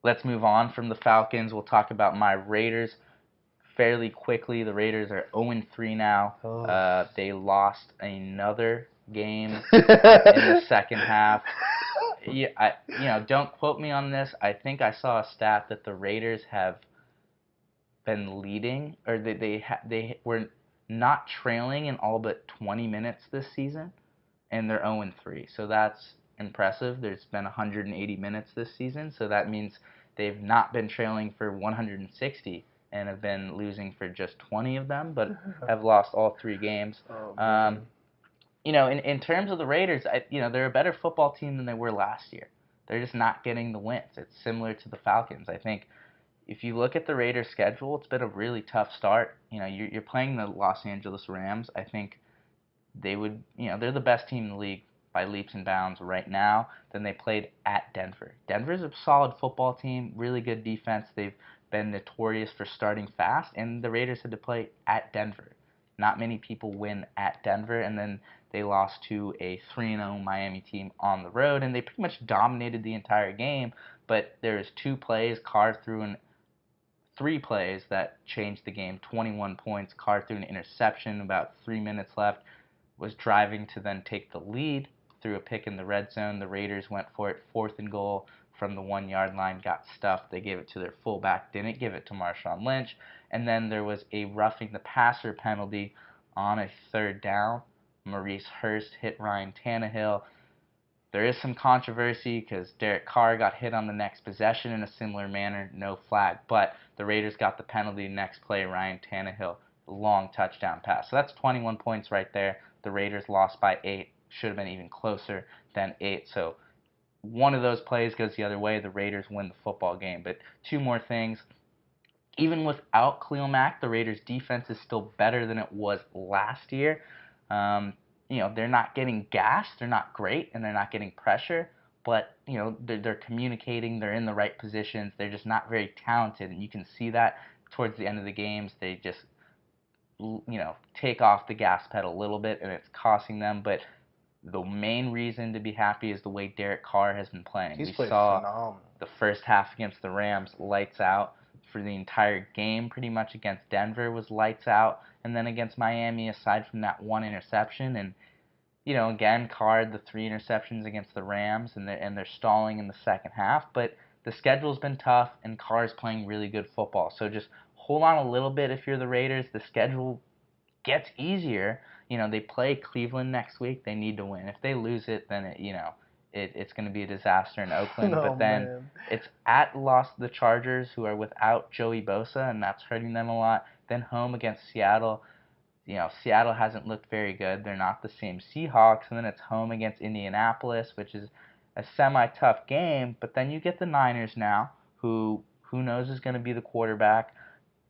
let's move on from the Falcons. We'll talk about my Raiders fairly quickly. The Raiders are 0-3 now. Oh. They lost another game in the second half. Yeah, don't quote me on this. I think I saw a stat that the Raiders have been leading, or they were not trailing in all but 20 minutes this season, and they're 0-3. So that's impressive. There's been 180 minutes this season, so that means they've not been trailing for 160 and have been losing for just 20 of them, but have lost all three games. Oh, Um, man. in terms of the Raiders, they're a better football team than they were last year. They're just not getting the wins. It's similar to the Falcons. I think if you look at the Raiders' schedule, it's been a really tough start. You're playing the Los Angeles Rams. I think they're the best team in the league by leaps and bounds right now. Then they played at Denver. Denver's a solid football team, really good defense. They've been notorious for starting fast, and the Raiders had to play at Denver. Not many people win at Denver, and then they lost to a 3-0 Miami team on the road, and they pretty much dominated the entire game. But there's two plays, Carr threw an three plays that changed the game. 21 points. Carr threw an interception about 3 minutes left, was driving to then take the lead, threw a pick in the red zone. The Raiders went for it, 4th and goal from the 1 yard line, got stuffed. They gave it to their fullback, didn't give it to Marshawn Lynch. And then there was a roughing the passer penalty on a 3rd down. Maurice Hurst hit Ryan Tannehill. There is some controversy because Derek Carr got hit on the next possession in a similar manner, no flag. But the Raiders got the penalty next play, Ryan Tannehill, long touchdown pass. So that's 21 points right there. The Raiders lost by 8. Should have been even closer than 8. So one of those plays goes the other way. The Raiders win the football game. But two more things. Even without Khalil Mack, the Raiders' defense is still better than it was last year. Um, they're not getting gassed, they're not great, and they're not getting pressure, but they're communicating, they're in the right positions. They're just not very talented, and you can see that towards the end of the games. They just take off the gas pedal a little bit, and it's costing them. But the main reason to be happy is the way Derek Carr has been playing. He's We played saw phenomenal. the first half against the Rams, lights out. For the entire game, pretty much against Denver was lights out, and then against Miami, aside from that one interception, and again, Carr had the 3 interceptions against the Rams, and they're stalling in the second half. But the schedule's been tough, and Carr's playing really good football. So just hold on a little bit if you're the Raiders. The schedule gets easier. They play Cleveland next week. They need to win. If they lose it, then it's going to be a disaster in Oakland. No, But then man. it's at the Chargers, who are without Joey Bosa, and that's hurting them a lot. Then home against Seattle. Seattle hasn't looked very good. They're not the same Seahawks. And then it's home against Indianapolis, which is a semi-tough game. But then you get the Niners now, who knows is going to be the quarterback.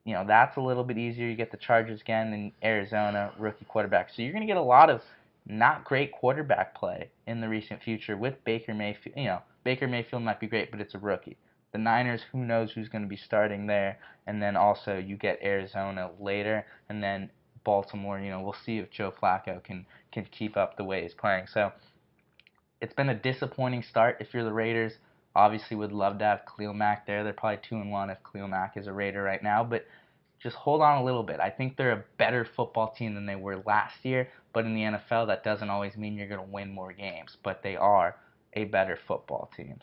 That's a little bit easier. You get the Chargers again in Arizona, rookie quarterback. So you're going to get a lot of not great quarterback play in the recent future with Baker Mayfield. Baker Mayfield might be great, but it's a rookie. The Niners, who knows who's going to be starting there. And then also you get Arizona later, and then Baltimore. We'll see if Joe Flacco can keep up the way he's playing. So it's been a disappointing start if you're the Raiders. Obviously, would love to have Khalil Mack there. They're probably 2-1 if Khalil Mack is a Raider right now, but just hold on a little bit. I think they're a better football team than they were last year, but in the NFL, that doesn't always mean you're going to win more games, but they are a better football team.